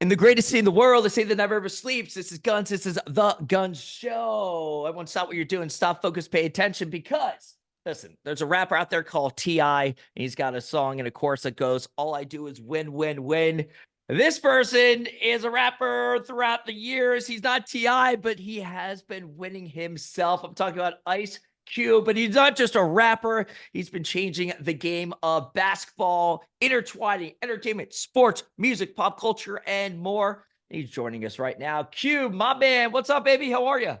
In the greatest city in the world, they say that never ever sleeps. This is Gunz. This is the Gunz Show. Everyone stop what you're doing. Stop, focus, pay attention because, listen, there's a rapper out there called T.I., and he's got a song and a chorus that goes, all I do is win, win, win. This person is a rapper throughout the years. He's not T.I., but he has been winning himself. I'm talking about Ice Cube, but he's not just a rapper. He's been changing the game of basketball, intertwining entertainment, sports, music, pop culture, and more. He's joining us right now. Cube, my man, what's up, baby? How are you?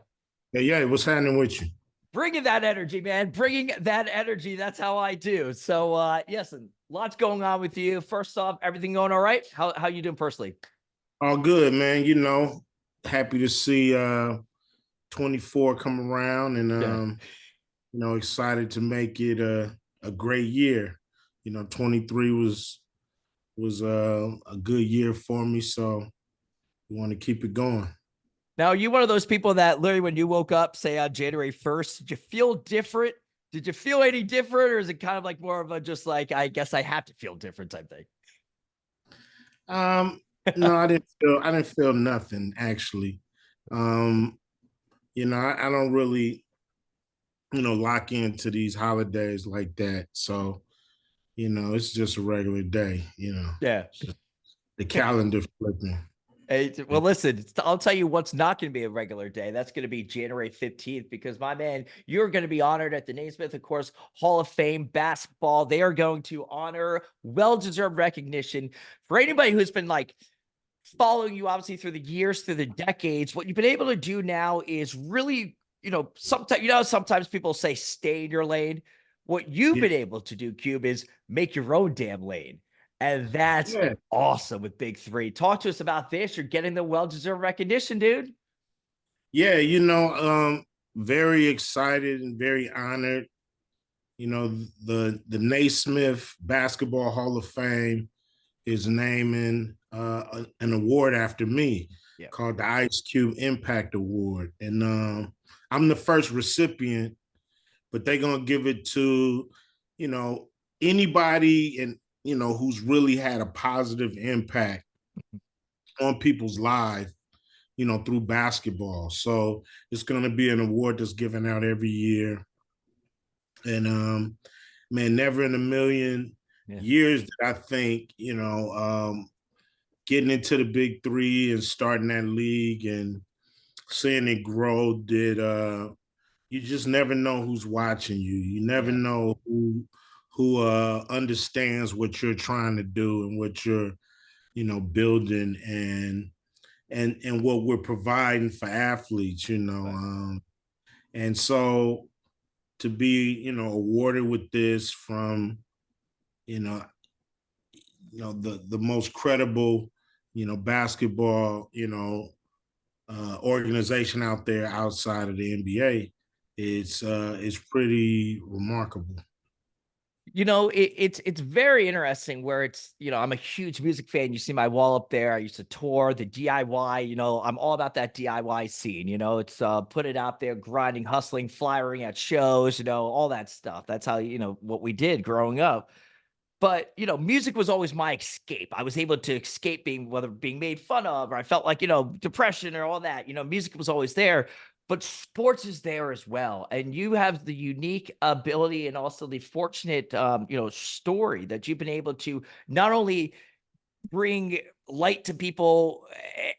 Yeah, what's happening with you? Bringing that energy, man. Bringing that energy. That's how I do. So, yes, and lots going on with you. First off, everything going all right? How you doing personally? All good, man. Happy to see 24 come around and Yeah. excited to make it a great year. 23 was a good year for me, so we want to keep it going. Now, are you one of those people that literally when you woke up, say on January 1st, did you feel different? Did you feel any different? Or is it kind of like more of a just like, I guess I have to feel different type thing? No, I didn't feel nothing actually. Um, I don't really, lock into these holidays like that. So, it's just a regular day, Yeah. just the calendar flipping. Hey, well, listen, I'll tell you what's not going to be a regular day. That's going to be January 15th because, my man, you're going to be honored at the Naismith, of course, Hall of Fame basketball. They are going to honor well-deserved recognition for anybody who's been like following you, obviously, through the years, through the decades. What you've been able to do now is really, sometimes people say stay in your lane. What you've Yeah, been able to do, Cube, is make your own damn lane. And that's yeah, awesome with Big Three. Talk to us about this. You're getting the well-deserved recognition, dude. yeah. Very excited and very honored. The Naismith Basketball Hall of Fame is naming an award after me Yeah. called the Ice Cube Impact Award, and I'm the first recipient. But they're gonna give it to, you know, anybody and who's really had a positive impact on people's lives, through basketball. So it's gonna be an award that's given out every year. And man, never in a million Yeah. years did I think, getting into the big three and starting that league and seeing it grow did you just never know who's watching you. You never Yeah. know who understands what you're trying to do and what you're, building and what we're providing for athletes, Right. and so to be, awarded with this from, you know, the most credible, basketball, organization out there outside of the NBA, it's pretty remarkable. It's very interesting where I'm a huge music fan. You see my wall up there. I used to tour the DIY, I'm all about that DIY scene, it's put it out there, grinding, hustling, flyering at shows, all that stuff. That's how, what we did growing up. But, music was always my escape. I was able to escape whether being made fun of, or I felt like, depression or all that, music was always there, but sports is there as well. And you have the unique ability and also the fortunate, story that you've been able to not only bring light to people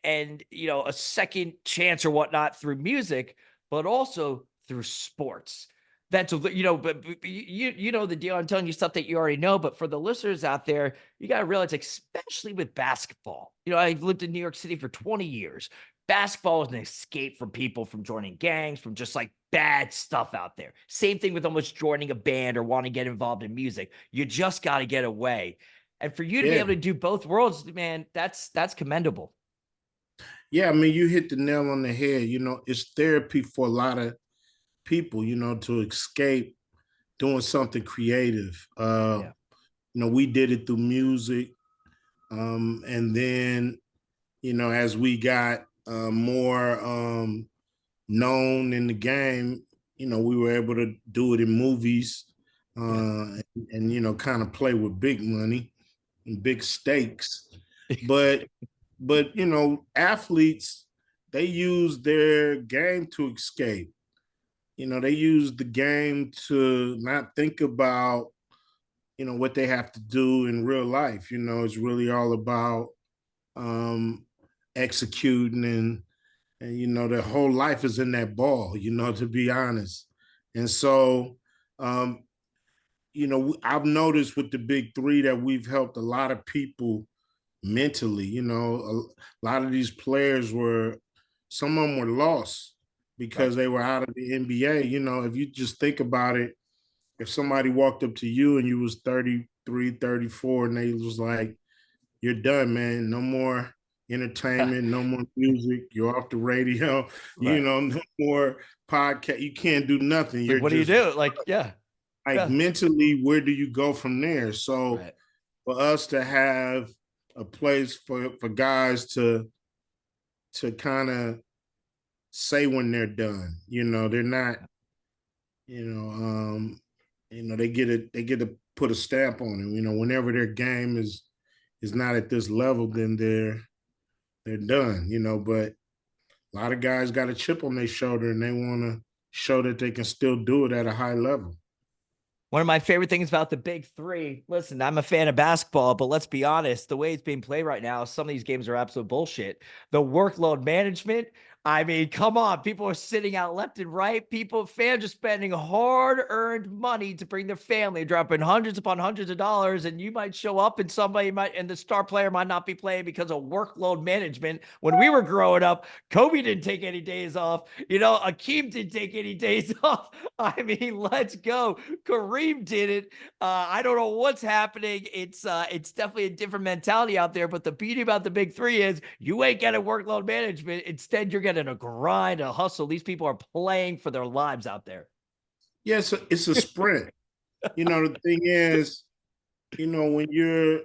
and, a second chance or whatnot through music, but also through sports. That's but you know the deal. I'm telling you stuff that you already know, but for the listeners out there, you got to realize, especially with basketball. I've lived in New York City for 20 years. Basketball is an escape from people, from joining gangs, from just like bad stuff out there. Same thing with almost joining a band or wanting to get involved in music. You just got to get away. And for you to be Yeah, able to do both worlds, man, that's commendable. yeah. I mean, you hit the nail on the head. It's therapy for a lot of people. To escape doing something creative. Yeah. We did it through music, and then as we got more known in the game, we were able to do it in movies, Yeah. and kind of play with big money and big stakes. But but athletes, they use their game to escape. They use the game to not think about what they have to do in real life. It's really all about um executing, and their whole life is in that ball, to be honest. And so um I've noticed with the big three that we've helped a lot of people mentally. A lot of these players were, some of them were lost Right. because they were out of the NBA. If you just think about it, if somebody walked up to you and you was 33, 34, and they was like, you're done, man, no more entertainment, no more music, you're off the radio, Right. no more podcast, you can't do nothing, Like, you're what do you just do? Like, yeah, like yeah, mentally, where do you go from there? So right. for us to have a place for guys to kind of say when they're done, they're not, you know, um, they get to put a stamp on it. Whenever their game is not at this level, then they're done. But a lot of guys got a chip on their shoulder and they want to show that they can still do it at a high level. One of my favorite things about the big three, listen, I'm a fan of basketball, but let's be honest, the way it's being played right now, some of these games are absolute bullshit. The workload management, I mean, come on. People are sitting out left and right. Fans are spending hard earned money to bring their family, dropping hundreds upon hundreds of dollars. And you might show up and and the star player might not be playing because of workload management. When we were growing up, Kobe didn't take any days off. Akeem didn't take any days off. I mean, let's go. Kareem did it. I don't know what's happening. It's definitely a different mentality out there. But the beauty about the big three is you ain't getting workload management. Instead, you're getting a grind, a hustle. These people are playing for their lives out there. Yes, it's a sprint. The thing is, when you're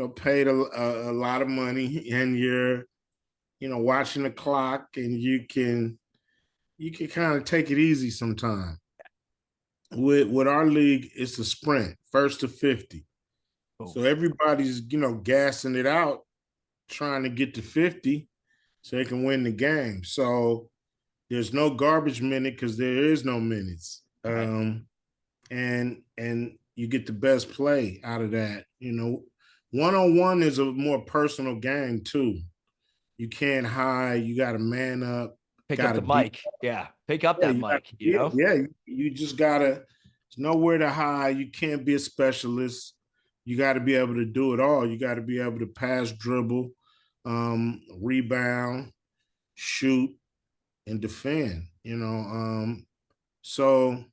paid a lot of money and you're watching the clock, and you can kind of take it easy sometimes. With our league, it's a sprint, first to 50. Oh, So everybody's gassing it out, trying to get to 50 so they can win the game. So there's no garbage minute because there is no minutes. right. And you get the best play out of that. One on one is a more personal game too. You can't hide. You got to man up. Pick up Got to the be. mic. Yeah. Pick up Yeah, that you got mic, to get. Yeah, you just gotta. There's nowhere to hide. You can't be a specialist. You got to be able to do it all. You got to be able to pass, dribble, rebound, shoot, and defend. So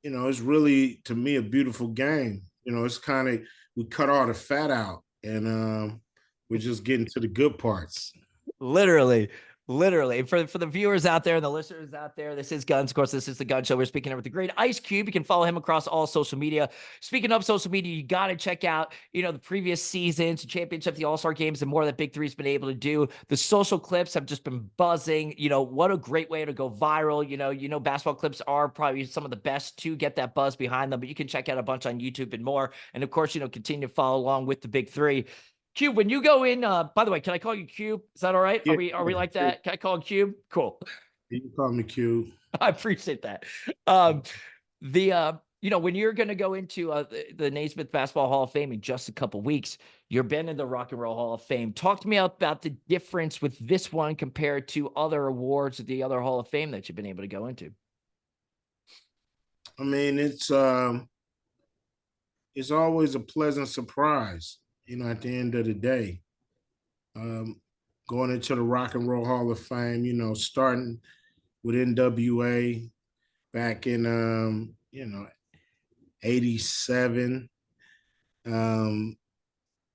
it's really, to me, a beautiful game. It's kind of, we cut all the fat out, and we're just getting to the good parts. Literally, literally. For the viewers out there and the listeners out there, this is Gunz. Of course, this is the Gunz Show. We're speaking with the great Ice Cube. You can follow him across all social media. Speaking of social media, you got to check out, the previous seasons, the championship, the All-Star games, and more that Big Three's been able to do. The social clips have just been buzzing. What a great way to go viral. Basketball clips are probably some of the best to get that buzz behind them, but you can check out a bunch on YouTube and more. And of course, continue to follow along with the Big Three. Cube, when you go in, by the way, can I call you Cube? Is that all right? Yeah, Are we like that? Can I call him Cube? Cool. you can call me Q. I appreciate that. Um, when you're gonna go into the Naismith Basketball Hall of Fame in just a couple weeks, you're been in the Rock and Roll Hall of Fame. Talk to me about the difference with this one compared to other awards at the other Hall of Fame that you've been able to go into. I mean, it's always a pleasant surprise, at the end of the day. Um, Going into the Rock and Roll Hall of Fame, starting with NWA back in 87. Um,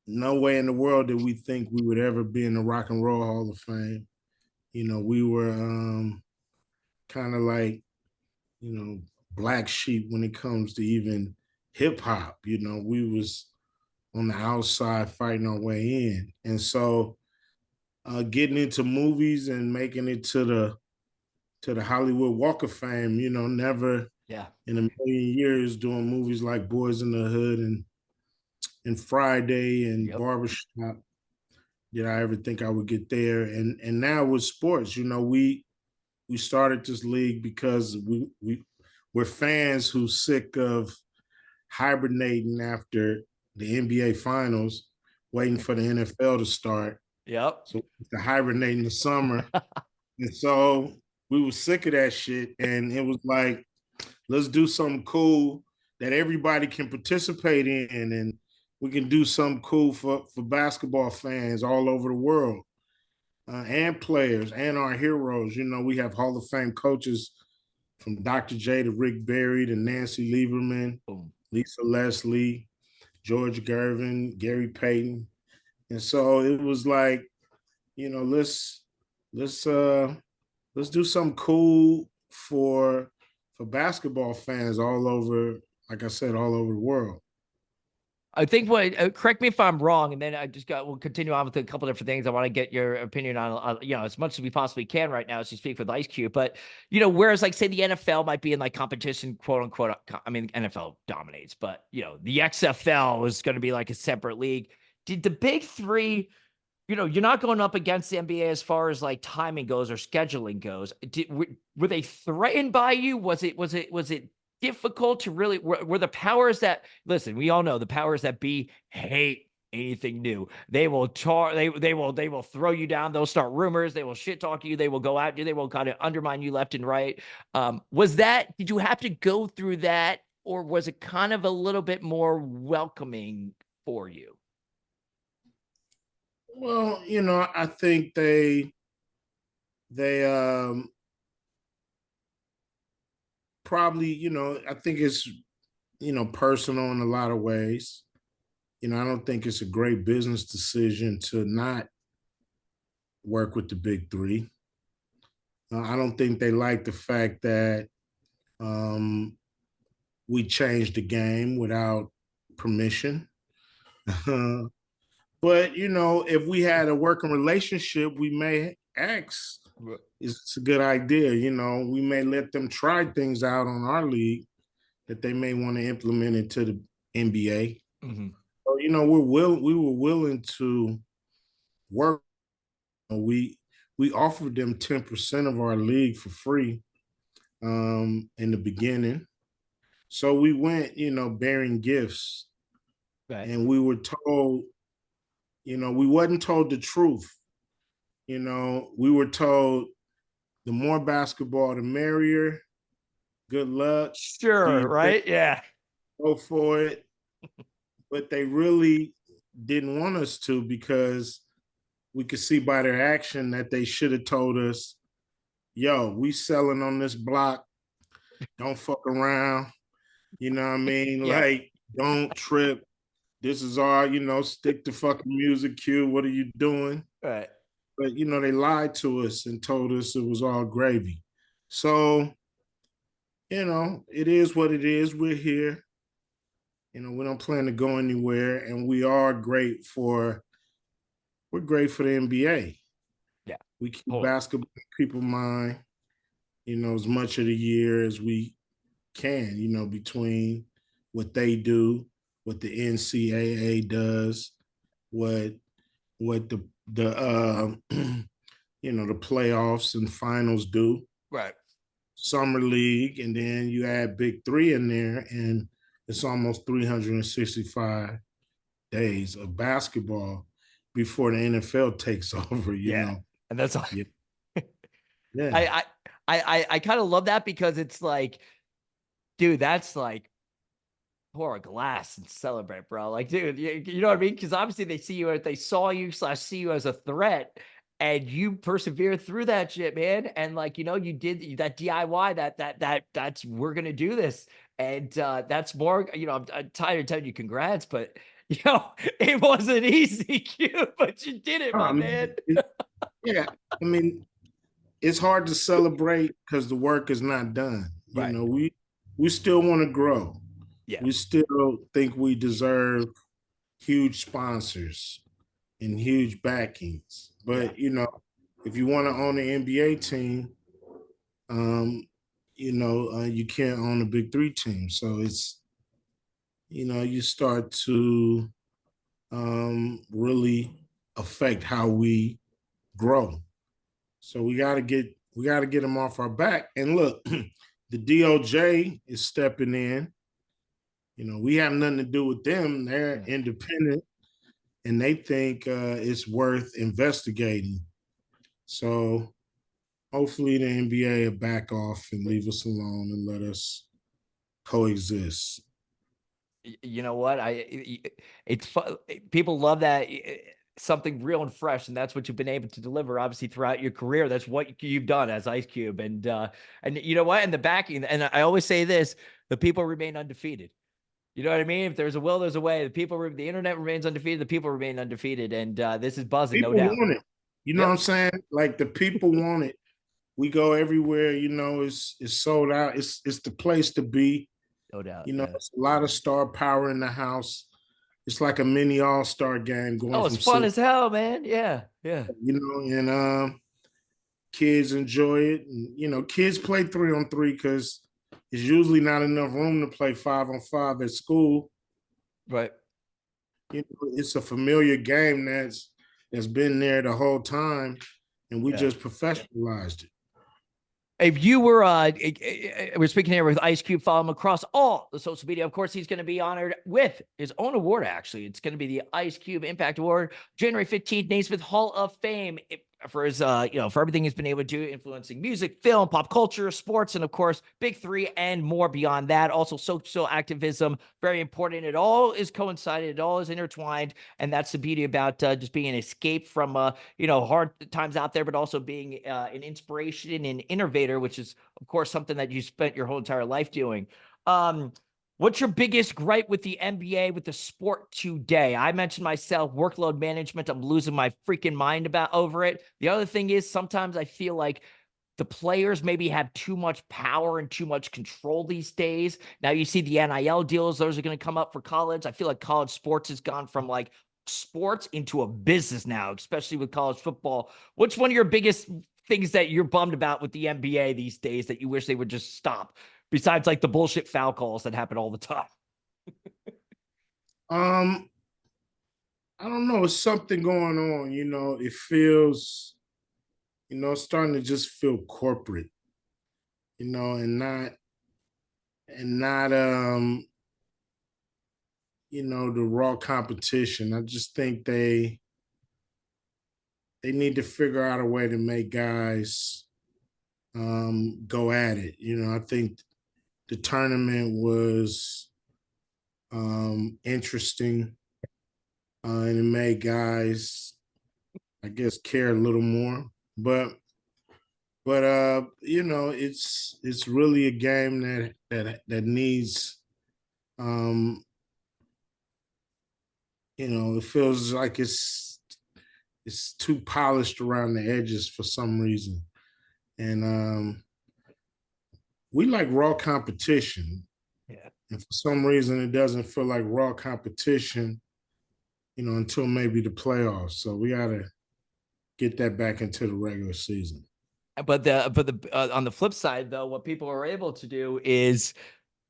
no way in the world did we think we would ever be in the Rock and Roll Hall of Fame. We were kind of like, black sheep when it comes to even hip hop. We was on the outside fighting our way in. And so getting into movies and making it to the Hollywood Walk of Fame, never Yeah. in a million years doing movies like Boys in the Hood and and Friday and Yep. barbershop. Did I ever think I would get there? And now with sports, we started this league because we're fans who's sick of hibernating after the NBA finals, waiting for the NFL to start. Yep. So to hibernate in the summer. And so we were sick of that shit. And it was like, let's do something cool that everybody can participate in. And we can do something cool for basketball fans all over the world, and players and our heroes. We have Hall of Fame coaches from Dr. J to Rick Barry to Nancy Lieberman, Boom. Lisa Leslie, George Gervin, Gary Payton. And so it was like, let's let's do something cool for basketball fans all over, like I said, all over the world. I think correct me if I'm wrong, and then we'll continue on with a couple different things. I want to get your opinion on, as much as we possibly can right now as you speak with Ice Cube. But, whereas like say the NFL might be in like competition, quote unquote, I mean, NFL dominates, but the XFL is going to be like a separate league. Did the big three, you're not going up against the NBA as far as like timing goes or scheduling goes. Were they threatened by you? Was it difficult to really, were the powers that, listen, we all know the powers that be hate anything new. They will they will throw you down. They'll start rumors. They will shit talk you. They will go at you. They will kind of undermine you left and right. Did you have to go through that, or was it kind of a little bit more welcoming for you? Well, I think they probably, I think it's, personal in a lot of ways. I don't think it's a great business decision to not work with the big three. I don't think they like the fact that we changed the game without permission. But if we had a working relationship, we may ask. It's a good idea. We may let them try things out on our league that they may want to implement into the NBA. Mm-hmm. So, we were willing to work. We offered them 10% of our league for free in the beginning. So we went, bearing gifts, Right. and we were told, we wasn't told the truth. We were told the more basketball, the merrier. Good luck. Do Sure, your thing, right? Yeah. go for it. But they really didn't want us to, because we could see by their action that they should have told us, yo, we selling on this block. Don't fuck around. You know what I mean? Yeah. Like, don't trip. This is our, stick to fucking music cue. What are you doing? Right. But, they lied to us and told us it was all gravy. So, it is what it is. We're here. We don't plan to go anywhere. And we're great for the NBA. Yeah. We keep Totally. basketball in people's mind, as much of the year as we can, between what they do, what the NCAA does, what the the playoffs and finals do, Right. summer league, and then you add big three in there, and it's almost 365 days of basketball before the NFL takes over. Yeah. And that's all. Yeah, yeah. I I kind of love that because it's like, dude, that's like pour a glass and celebrate, bro. Like, dude, you know what I mean? Because obviously they saw you / see you as a threat, and you persevere through that shit, man. And like, you did that DIY. That's we're gonna do this, and that's more. I'm tired of telling you congrats, but it wasn't easy, Q, but you did it, I my mean, man. yeah. I mean, it's hard to celebrate because the work is not done. Right. We still want to grow. Yeah. We still think we deserve huge sponsors and huge backings. Yeah. But if you want to own an NBA team, you can't own a big three team. So it's you start to really affect how we grow. So we gotta get them off our back. And look, the DOJ is stepping in. We have nothing to do with them. They're Yeah. independent, and they think it's worth investigating. So hopefully the NBA will back off and leave us alone and let us coexist. You know what? It's people love that something real and fresh, and that's what you've been able to deliver. Obviously, throughout your career, that's what you've done as Ice Cube, and you know what? And the backing, and I always say this: the people remain undefeated. You know what I mean? If there's a will, there's a way. The internet remains undefeated. The people remain undefeated, and this is buzzing, no People doubt. want it. You know what I'm Yep, saying? Like the people want it. We go everywhere. It's sold out. It's the place to be. no doubt. Yeah. It's a lot of star power in the house. It's like a mini all-star game going Oh, it's from fun city, as hell, man. Yeah, yeah, and kids enjoy it. And kids play 3-on-3 because it's usually not enough room to play 5-on-5 at school. right. It's a familiar game that's been there the whole time, and we Yeah. just professionalized it. If you were, we're speaking here with Ice Cube. Follow him across all the social media. Of course, he's going to be honored with his own award. Actually, it's going to be the Ice Cube Impact Award, January 15th, Naismith Hall of Fame. For his, for everything he's been able to do, influencing music, film, pop culture, sports, and of course, Big Three and more beyond that. Also, social activism, very important. It all is coincided, it all is intertwined, and that's the beauty about just being an escape from, hard times out there, but also being an inspiration and an innovator, which is, of course, something that you spent your whole entire life doing. Um, What's your biggest gripe with the NBA, with the sport today? I mentioned myself, workload management. I'm losing my freaking mind about over it. The other thing is sometimes I feel like the players maybe have too much power and too much control these days. Now you see the NIL deals, those are going to come up for college. I feel like college sports has gone from like sports into a business now, especially with college football. What's one of your biggest things that you're bummed about with the NBA these days that you wish they would just stop? Besides like the bullshit foul calls that happen all the time. Um, I don't know. It's something going on. It feels, it's starting to just feel corporate. And not the raw competition. I just think they need to figure out a way to make guys go at it. I think the tournament was interesting, and it made guys, I guess, care a little more. But it's really a game that needs, um, it feels like it's too polished around the edges for some reason. And we like raw competition. Yeah. And for some reason, it doesn't feel like raw competition, until maybe the playoffs. So we got to get that back into the regular season. But on the flip side, though, what people are able to do is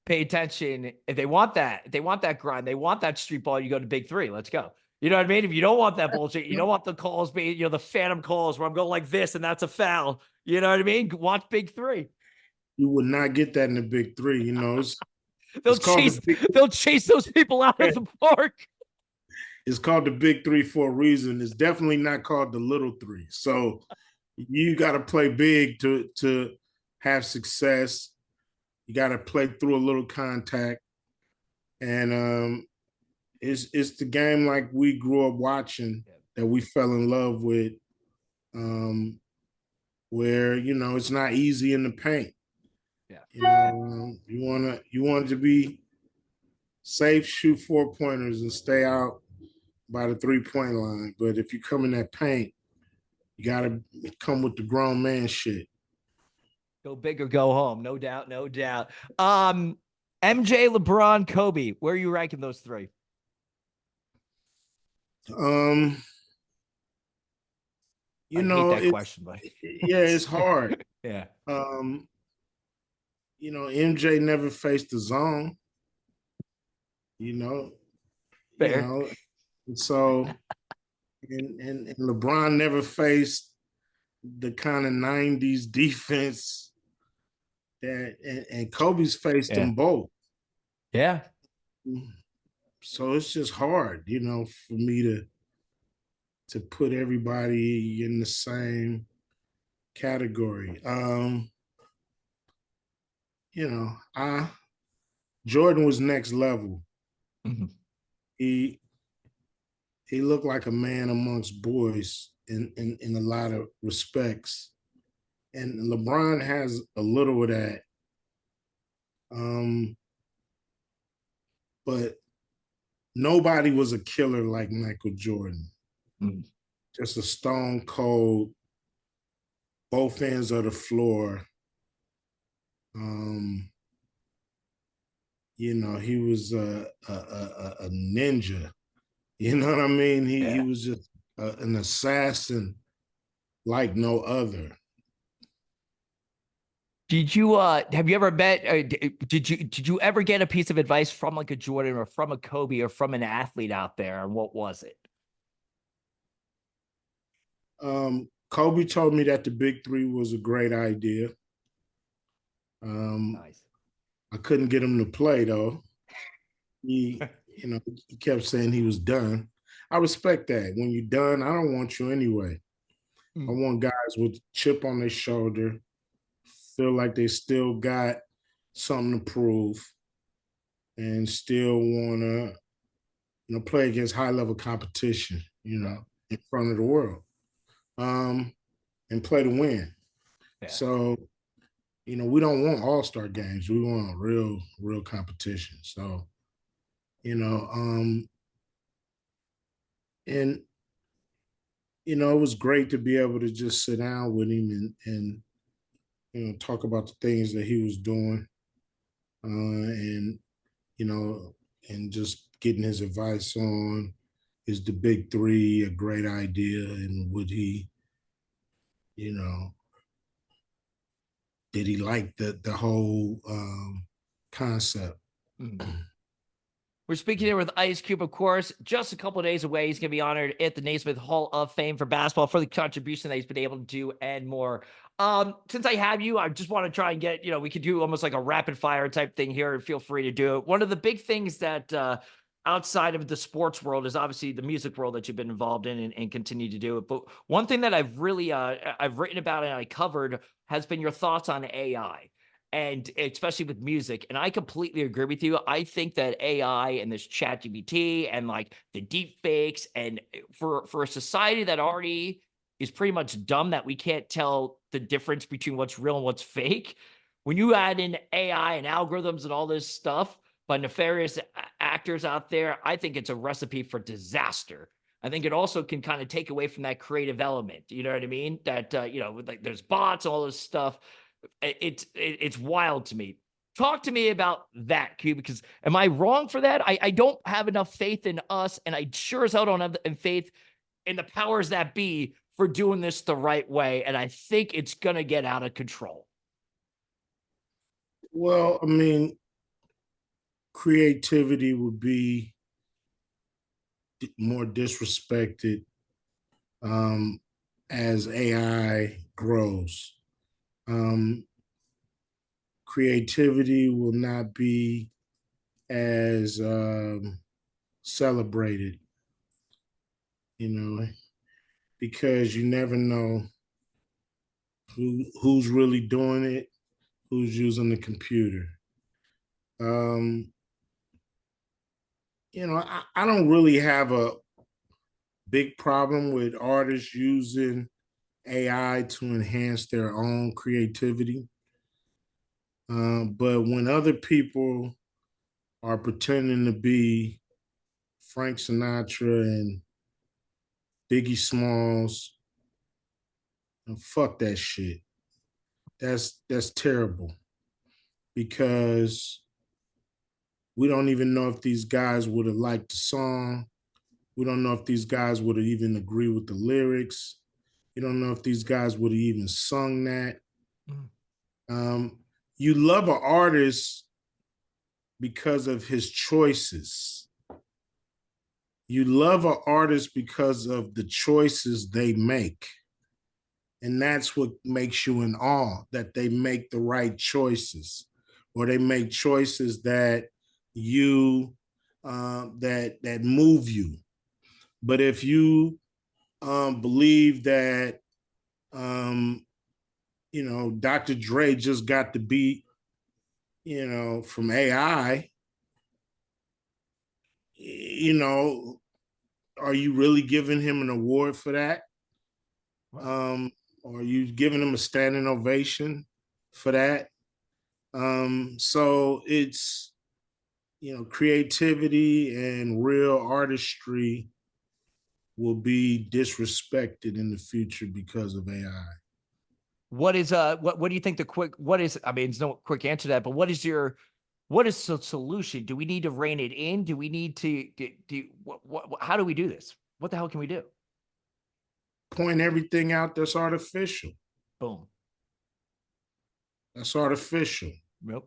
pay attention. If they want that grind, they want that street ball. You go to Big Three. Let's go. You know what I mean? If you don't want that bullshit, you don't want the calls being, the phantom calls where I'm going like this and that's a foul. You know what I mean? Watch Big Three. You would not get that in the Big Three. They'll It's called the chase Big. they'll chase those people out of the park. It's called the Big Three for a reason. It's definitely not called the Little Three. So you got to play big to have success. You got to play through a little contact, and it's the game like we grew up watching that we fell in love with. Where it's not easy in the paint. Yeah. You want it to be safe, shoot 4-pointers, and stay out by the 3-point line. But if you come in that paint, you got to come with the grown man shit. Go big or go home. No doubt. No doubt. MJ, LeBron, Kobe. Where are you ranking those three? Um, I hate that it's question, but yeah, it's hard. yeah. Um, MJ never faced the zone. You know, you Fair. know, And so, and LeBron never faced the kind of 90s defense that, and Kobe's faced Yeah. them both. Yeah. So it's just hard, for me to put everybody in the same category. I Jordan was next level. Mhm. He he looked like a man amongst boys in a lot of respects. And LeBron has a little of that. But nobody was a killer like Michael Jordan. Mhm. Just a stone cold, both ends of the floor. Um, he was a ninja. You know what I mean? He Yeah. was just an assassin like no other. Did you have you ever met did you ever get a piece of advice from like a Jordan or from a Kobe or from an athlete out there, and what was it? Kobe told me that the big three was a great idea. Um, Nice. I couldn't get him to play though. He kept saying he was done. I respect that. When you're done, I don't want you anyway. I Mm. want guys with a chip on their shoulder, feel like they still got something to prove, and still wanna, play against high level competition, Yeah. in front of the world. And play to win. Yeah. So, we don't want all-star games. We want real competition. So, you know, um, and it was great to be able to just sit down with him and talk about the things that he was doing, and you know, and just getting his advice on, is the big three a great idea, and would he, you know, did he like the whole concept? Mm. We're speaking here with Ice Cube, of course, just a couple of days away. He's going to be honored at the Naismith Hall of Fame for basketball for the contribution that he's been able to do and more. Since I have you, I just want to try and get, we could do almost like a rapid fire type thing here, and feel free to do it. One of the big things that outside of the sports world is obviously the music world that you've been involved in, and continue to do it. But one thing that I've really I've written about and I covered has been your thoughts on AI, and especially with music. And I completely agree with you. I think that AI and this chat GPT and like the deep fakes, and for a society that already is pretty much dumb that we can't tell the difference between what's real and what's fake, when you add in AI and algorithms and all this stuff by nefarious actors out there, I think it's a recipe for disaster. I think it also can kind of take away from that creative element. You know what I mean? That like there's bots, all this stuff. It's wild to me. Talk to me about that, Q, because am I wrong for that? I don't have enough faith in us, and I sure as hell don't have faith in the powers that be for doing this the right way. And I think it's gonna get out of control. Well, I mean, creativity would be more disrespected um, as AI grows. Um, Creativity will not be as celebrated, you know, because you never know who's really doing it, who's using the computer. Um, I don't really have a big problem with artists using AI to enhance their own creativity. But when other people are pretending to be Frank Sinatra and Biggie Smalls, fuck that shit. That's terrible, because we don't even know if these guys would have liked the song. We don't know if these guys would have even agree with the lyrics. You don't know if these guys would have even sung that. Mm. Um, you love an artist because of his choices. You love an artist because of the choices they make. And that's what makes you in awe, that they make the right choices, or they make choices that you that move you. But if you believe that Dr. Dre just got the beat, from AI, you know, are you really giving him an award for that? Um, are you giving him a standing ovation for that? So it's, creativity and real artistry will be disrespected in the future because of AI. What is what do you think the quick what is I mean, there's no quick answer to that, but what is the solution? Do we need to rein it in? Do we need to how do we do this? What the hell can we do? Point everything out that's artificial. Boom. That's artificial. Yep.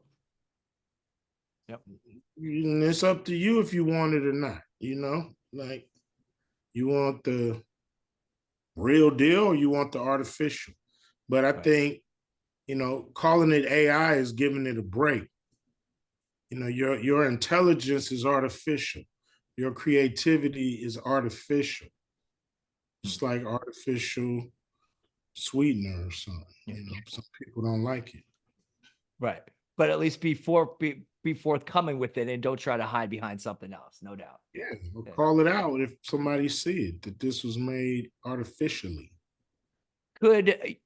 Yep. And it's up to you if you want it or not. Like, you want the real deal or you want the artificial. But I Right. think, calling it AI is giving it a break. Your intelligence is artificial. Your creativity is artificial. It's like artificial sweetener or something. Some people don't like it. Right. But at least be forthcoming with it and don't try to hide behind something else, no doubt. Yeah, we'll call it out if somebody see it that this was made artificially. Could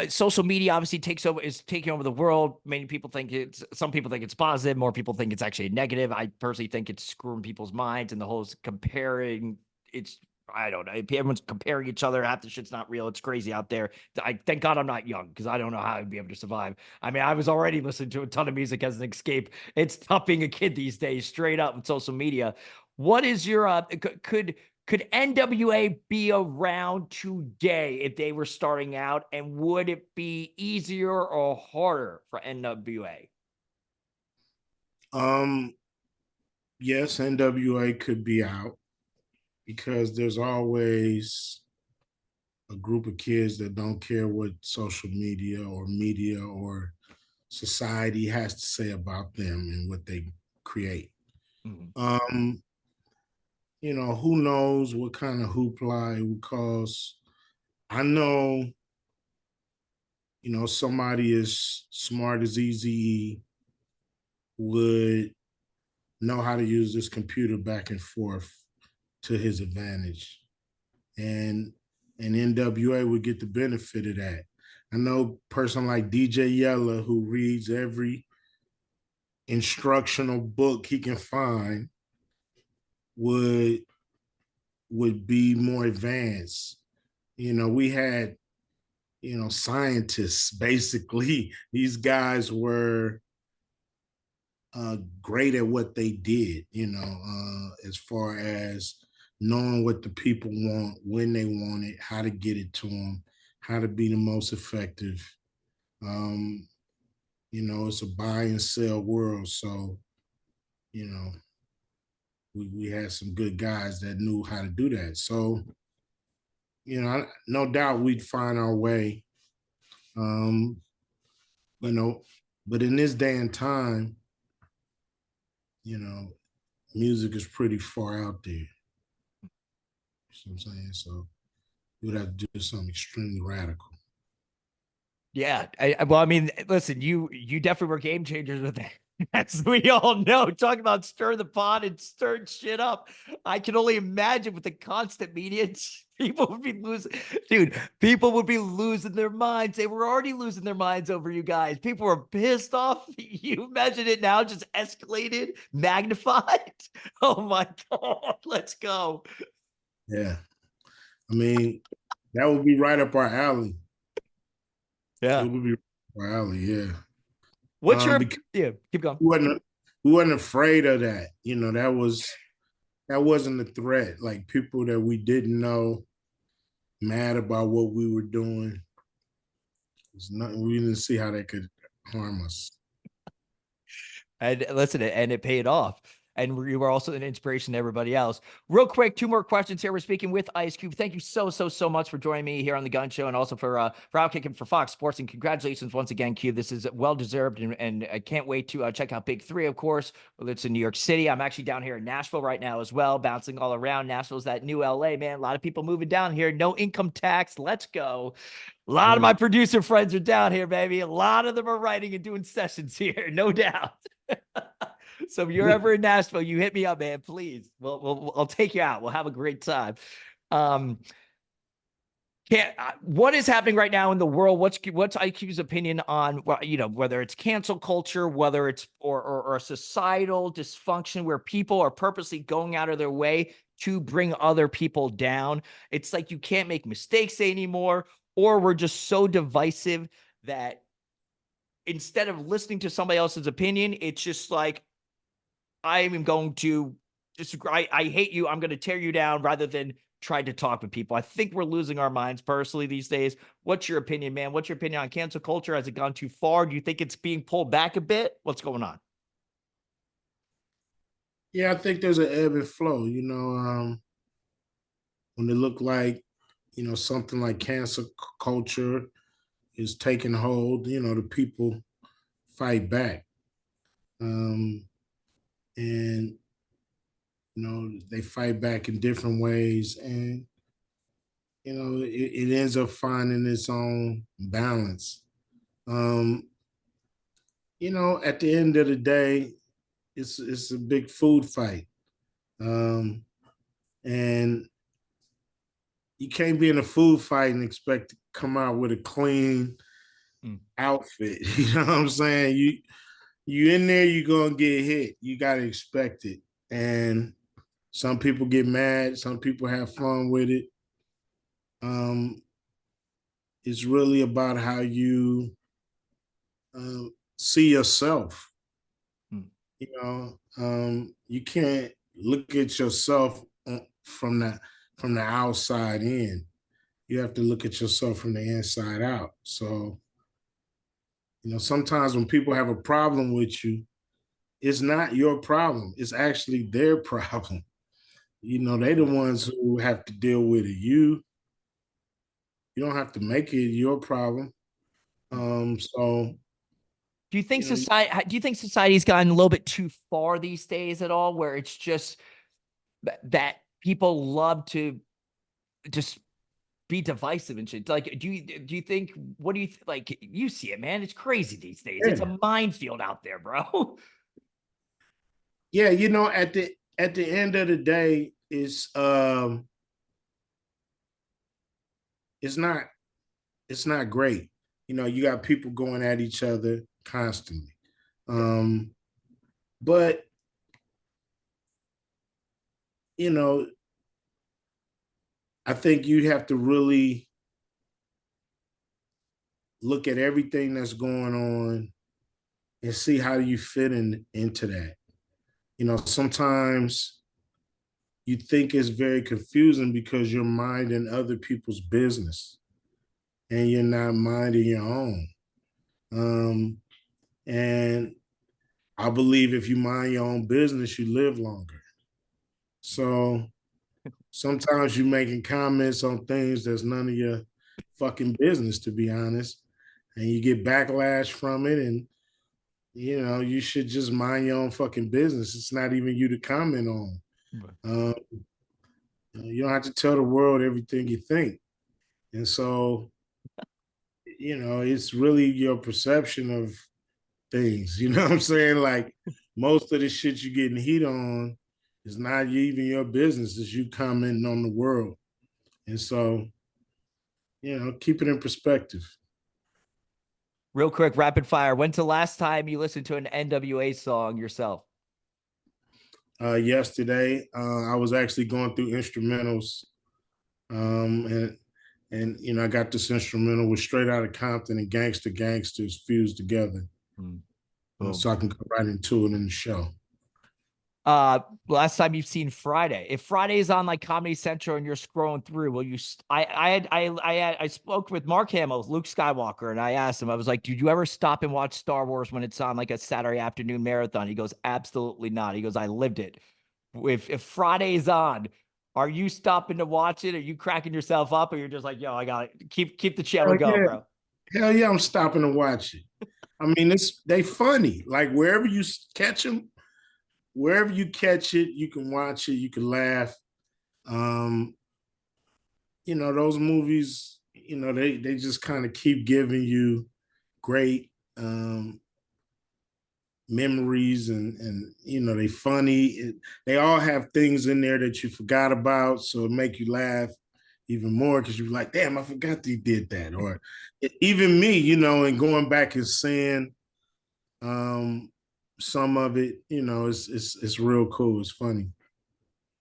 social media obviously is taking over the world. Some people think it's positive, more people think it's actually negative. I personally think it's screwing people's minds, and the whole comparing, it's I don't know. Everyone's comparing each other. Half the shit's not real. It's crazy out there. I thank God I'm not young, because I don't know how I'd be able to survive. I mean, I was already listening to a ton of music as an escape. It's tough being a kid these days, straight up with social media. What is your could NWA be around today if they were starting out? And would it be easier or harder for NWA? Yes, NWA could be out because there's always a group of kids that don't care what social media or society has to say about them and what they create. Mhm. Um, who knows what kind of hoopla it would cause. I know, somebody as smart as Eazy would know how to use this computer back and forth to his advantage. And NWA would get the benefit of that. I know a person like DJ Yella who reads every instructional book he can find would be more advanced. We had, scientists basically. These guys were great at what they did, as far as knowing what the people want, when they want it, how to get it to them, how to be the most effective. Um, it's a buy and sell world. So, you know, we had some good guys that knew how to do that. So, no doubt we'd find our way. Um, you know, but in this day and time, you know, music is pretty far out there. You know what I'm saying? So we would have to do something extremely radical. Yeah. Well, I mean, listen, you definitely were game changers with that. As we all know, talking about stir the pot and stir shit up. I can only imagine with the constant media, people would be losing, dude. People would be losing their minds. They were already losing their minds over you guys. People were pissed off. You imagine it now, just escalated, magnified. Oh my God, let's go. Yeah. I mean, that would be right up our alley. It Yeah. would be right up our alley, yeah. What's your Because yeah? Keep going. we wasn't afraid of that. That wasn't a threat. Like, people that we didn't know mad about what we were doing. It's nothing. We didn't see how that could harm us. And listen, and it paid off. and you were also an inspiration to everybody else. Real quick, 2 more questions here. We're speaking with Ice Cube. Thank you so much for joining me here on the Gunz Show, and also for Outkicking for Fox Sports. And congratulations once again, Cube. This is well deserved, and I can't wait to check out Big 3, of course. Whether it's in New York City, I'm actually down here in Nashville right now as well, bouncing all around. Nashville's that new LA, man. A lot of people moving down here. No income tax. Let's go. A lot of my producer friends are down here, baby. A lot of them are writing and doing sessions here, no doubt. So if you're ever in Nashville, you hit me up, man. Please, I'll take you out. We'll have a great time. What is happening right now in the world? What's IQ's opinion on, whether it's cancel culture, whether it's or a societal dysfunction where people are purposely going out of their way to bring other people down? It's like you can't make mistakes anymore, or we're just so divisive that instead of listening to somebody else's opinion, it's just like, I am going to disagree. I hate you. I'm going to tear you down rather than try to talk with people. I think we're losing our minds personally these days. What's your opinion, man? What's your opinion on cancel culture? Has it gone too far? Do you think it's being pulled back a bit? What's going on? Yeah, I think there's an ebb and flow. When it looked like, something like cancel culture is taking hold, the people fight back. And they fight back in different ways, and it ends up finding its own balance. At the end of the day, it's a big food fight. And you can't be in a food fight and expect to come out with a clean outfit. You know what I'm saying? You in there, you're gonna get hit. You gotta expect it. And some people get mad, some people have fun with it. It's really about how you see yourself. You can't look at yourself from the outside in. You have to look at yourself from the inside out. So, sometimes when people have a problem with you, it's not your problem. It's actually their problem. They're the ones who have to deal with it. You don't have to make it your problem. So do you think society's gotten a little bit too far these days at all, where it's just that people love to just be divisive and shit? Like, do you think, what do you like? You see it, man. It's crazy these days. Yeah. It's a minefield out there, bro. Yeah, at the end of the day, it's not great. You got people going at each other constantly. But I think you have to really look at everything that's going on and see how you fit into that. Sometimes you think it's very confusing because you're minding other people's business and you're not minding your own. And I believe if you mind your own business, you live longer. So sometimes you're making comments on things that's none of your fucking business, to be honest, and you get backlash from it, and you should just mind your own fucking business. It's not even you to comment on. You don't have to tell the world everything you think. And so, it's really your perception of things. You know what I'm saying? Like, most of the shit you're getting heat on is not even your business. It's you commenting on the world. And so, keep it in perspective. Real quick, rapid fire. When's the last time you listened to an NWA song yourself? Yesterday. I was actually going through instrumentals. And I got this instrumental with Straight Outta Compton and Gangsta Gangsters fused together. So I can go right into it in the show. Last time you've seen Friday. If Friday is on like Comedy Central and you're scrolling through, will you? I spoke with Mark Hamill, Luke Skywalker, and I asked him. I was like, "Did you ever stop and watch Star Wars when it's on like a Saturday afternoon marathon?" He goes, "Absolutely not." He goes, "I lived it. If Friday is on, are you stopping to watch it? Are you cracking yourself up, or you're just like, yo, I got to keep the channel Hell going, yeah. bro?" Hell yeah, I'm stopping to watch it. I mean, they funny. Like wherever you catch them, wherever you catch it, you can watch it, you can laugh. Um, those movies, they just kind of keep giving you great memories and they funny. They all have things in there that you forgot about, so it make you laugh even more because you're like, damn, I forgot they did that. Or even me, and going back and seeing um some of it, it's real cool. It's funny.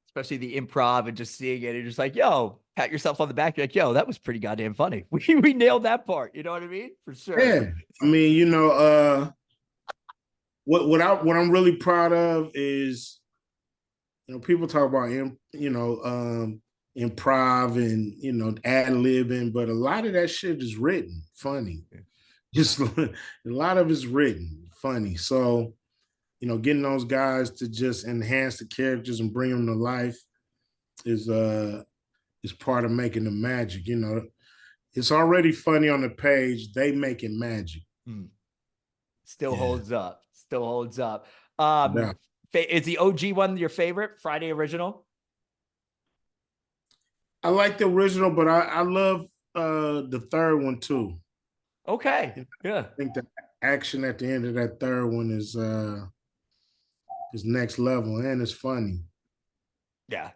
Especially the improv and just seeing it and just like, yo, pat yourself on the back. You're like, yo, that was pretty goddamn funny. We nailed that part. You know what I mean? For sure. Yeah. I mean, what I'm really proud of is, people talk about improv and ad libbing, but a lot of that shit is written funny. Just a lot of it's written funny. So, getting those guys to just enhance the characters and bring them to life is part of making the magic. It's already funny on the page. They make it magic. Mm. Still Yeah. holds up. Still holds up. Um, Yeah. is the OG one your favorite? Friday original? I like the original, but I love the third one too. Okay. I Yeah. think the action at the end of that third one is next level and it's funny. Yeah.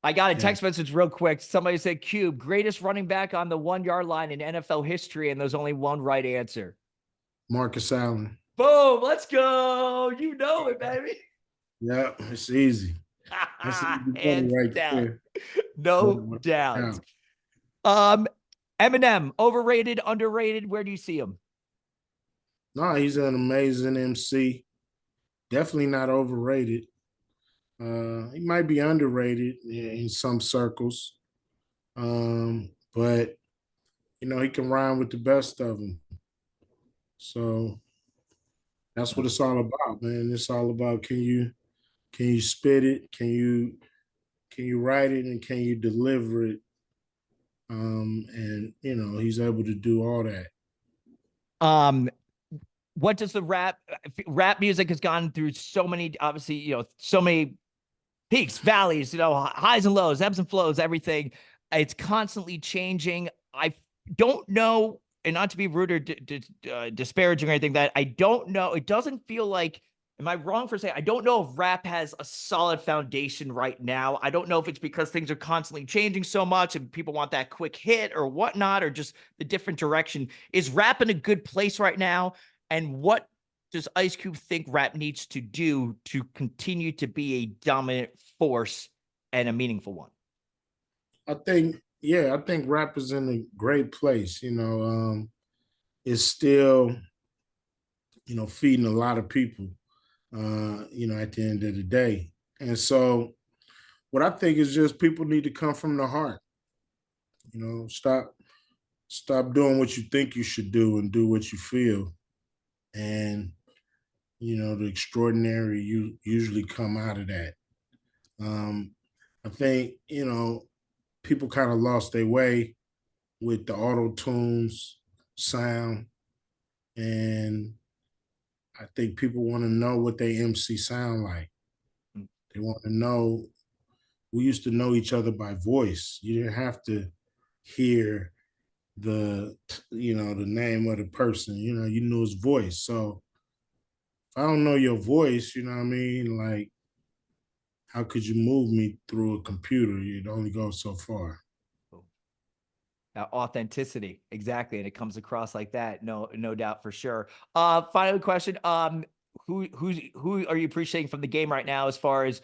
I got a Yeah. text message real quick. Somebody said, Cube, greatest running back on the 1 yard line in NFL history, and there's only one right answer. Marcus Allen. Boom, let's go. You know it, baby. Yeah, it's easy. That's easy money Hands right down. there. No No doubt. doubt. Um, Eminem, overrated, underrated. Where do you see him? No, he's an amazing MC. Definitely not overrated. He might be underrated in some circles, but he can rhyme with the best of them. So that's what it's all about, man. It's all about can you spit it? Can you write it? And can you deliver it? And he's able to do all that. Um, what does the rap music has gone through so many, obviously, so many peaks, valleys, highs and lows, ebbs and flows, everything. It's constantly changing. I don't know, and not to be rude or disparaging or anything, that I don't know. It doesn't feel like, am I wrong for saying, I don't know if rap has a solid foundation right now. I don't know if it's because things are constantly changing so much and people want that quick hit or whatnot, or just the different direction. Is rap in a good place right now? And what does Ice Cube think rap needs to do to continue to be a dominant force and a meaningful one? I think rap is in a great place. It's still, feeding a lot of people, at the end of the day. And so what I think is just people need to come from the heart. Stop doing what you think you should do and do what you feel. And, the extraordinary you usually come out of that. I think, people kind of lost their way with the auto tunes sound. And I think people want to know what they MC sound like. They want to know. We used to know each other by voice. You didn't have to hear the name of the person. You knew his voice. So if I don't know your voice, you know what I mean? Like, how could you move me through a computer? It only goes so far. Authenticity, exactly, and it comes across like that. No doubt for sure. Final question. Who are you appreciating from the game right now as far as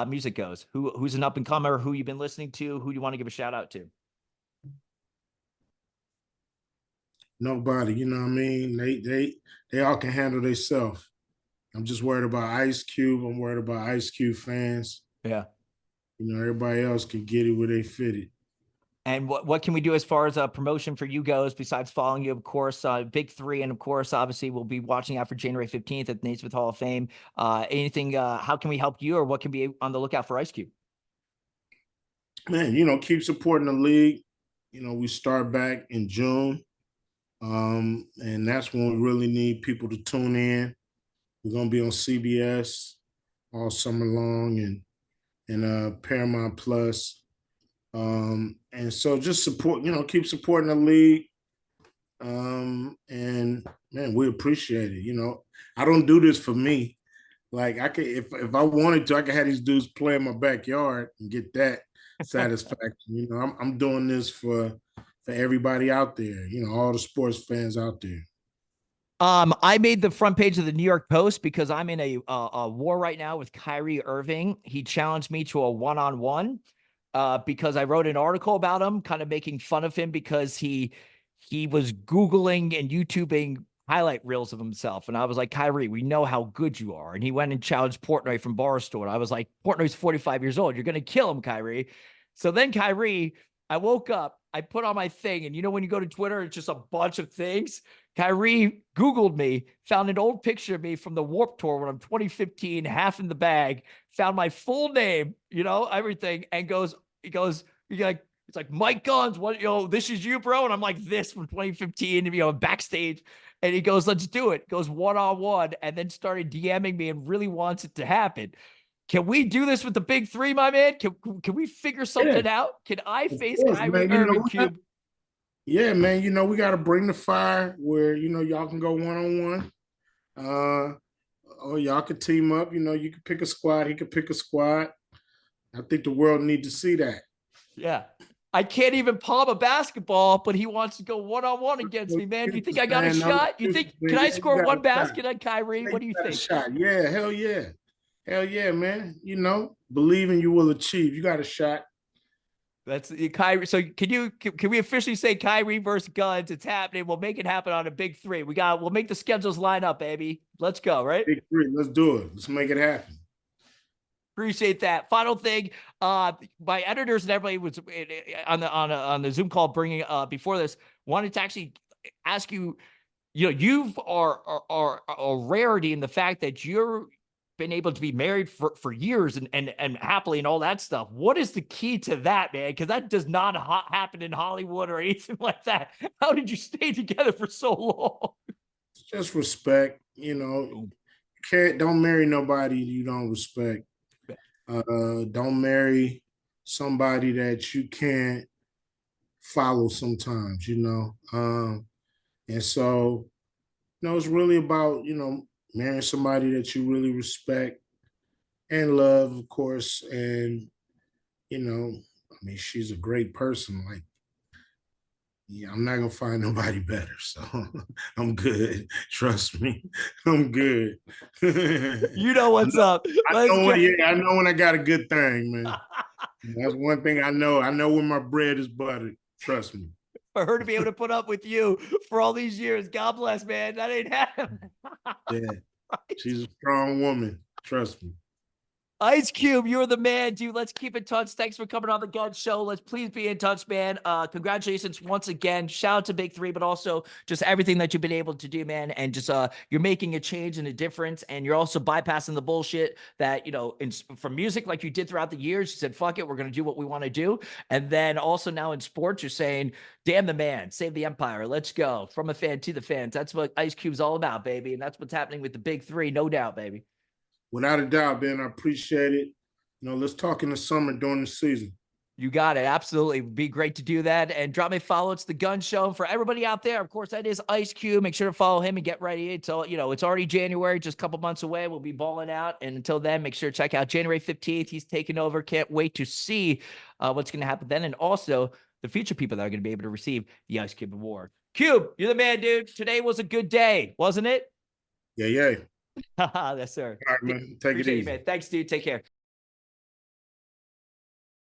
music goes? Who's an up and comer? Who you've been listening to? Who do you want to give a shout out to? Nobody, you know what I mean? They all can handle themselves. I'm just worried about Ice Cube. I'm worried about Ice Cube fans. Yeah. You know, everybody else can get it where they fit it. And what can we do as far as a promotion for you goes besides following you, of course, Big Three, and of course, obviously, we'll be watching out for January 15th at the Naismith Hall of Fame. Anything? How can we help you, or what can be on the lookout for Ice Cube? Man, you know, keep supporting the league. You know, we start back in June. And that's when we really need people to tune in. We're gonna be on CBS all summer long and Paramount Plus. And so just support, you know, keep supporting the league. And man, we appreciate it. You know, I don't do this for me. Like I could, if I wanted to, I could have these dudes play in my backyard and get that satisfaction. You know, I'm doing this for everybody out there. You know, all the sports fans out there. I made the front page of the New York Post because I'm in a war right now with Kyrie Irving. He challenged me to a one-on-one because I wrote an article about him, kind of making fun of him because he was Googling and YouTubing highlight reels of himself. And I was like, Kyrie, we know how good you are. And he went and challenged Portnoy from Barstool. And I was like, Portnoy's 45 years old. You're going to kill him, Kyrie. So then Kyrie, I woke up, I put on my thing. And you know, when you go to Twitter, it's just a bunch of things. Kyrie Googled me, found an old picture of me from the Warped Tour when I'm 2015, half in the bag, found my full name, you know, everything, and it's like, Mike Gunz, what, this is you, bro. And I'm like, this from 2015, backstage. And he goes, let's do it. Goes one-on-one, and then started DMing me and really wants it to happen. Can we do this with the Big Three, my man? Can we figure something Yeah, out? Can I of face course, Kyrie man. Irving, Cube? Yeah, man. You know, we got to bring the fire where y'all can go one on one. Or y'all could team up. You know, you could pick a squad. He could pick a squad. I think the world need to see that. Yeah. I can't even palm a basketball, but he wants to go one-on-one against No me, man. You think excuses, I got a man. No shot? You think, excuses, man. can I Yeah, you score got one a shot. basket on Kyrie? Yeah, What you do you got a think? shot. Yeah, hell yeah. Hell yeah, man. You know, believe in you will achieve. You got a shot. That's Kyrie. So can we officially say Kyrie versus Gunz? It's happening. We'll make it happen on a Big Three. We'll make the schedules line up, baby. Let's go, right? Big three. Let's do it. Let's make it happen. Appreciate that. Final thing, my editors and everybody was on the Zoom call bringing before this wanted to actually ask you. You know, you've are a rarity in the fact that you're been able to be married for years and happily and all that stuff. What is the key to that, man? Because that does not happen in Hollywood or anything like that. How did you stay together for so long? It's just respect. You know, you don't marry nobody you don't respect. Don't marry somebody that you can't follow sometimes, you know. And so, it's really about, marrying somebody that you really respect and love, of course. And, I mean, she's a great person. Like, yeah, I'm not gonna find nobody better. So I'm good. Trust me. I'm good. You know what's up. Let's go. I know when I got a good thing, man. That's one thing I know. I know when my bread is buttered. Trust me. For her to be able to put up with you for all these years, God bless, man. That ain't happening. Yeah. Right? She's a strong woman. Trust me. Ice Cube, you're the man, dude. Let's keep in touch. Thanks for coming on the Gunz Show. Let's please be in touch, man. Congratulations once again. Shout out to Big Three, but also just everything that you've been able to do, man. And just you're making a change and a difference, and you're also bypassing the bullshit that from music, like you did throughout the years. You said, "Fuck it, we're gonna do what we want to do," and then also now in sports, you're saying, "Damn the man, save the empire. Let's go from a fan to the fans." That's what Ice Cube's all about, baby, and that's what's happening with the Big Three, no doubt, baby. Without a doubt, Ben, I appreciate it. Let's talk in the summer during the season. You got it. Absolutely. It'd be great to do that. And drop me a follow. It's the Gunz Show. And for everybody out there, of course, that is Ice Cube. Make sure to follow him and get ready. It's already January, just a couple months away. We'll be balling out. And until then, make sure to check out January 15th. He's taking over. Can't wait to see what's going to happen then. And also the future people that are going to be able to receive the Ice Cube Award. Cube, you're the man, dude. Today was a good day, wasn't it? Yeah. Yes, sir. All right, man. Take it easy. Man. Thanks, dude. Take care.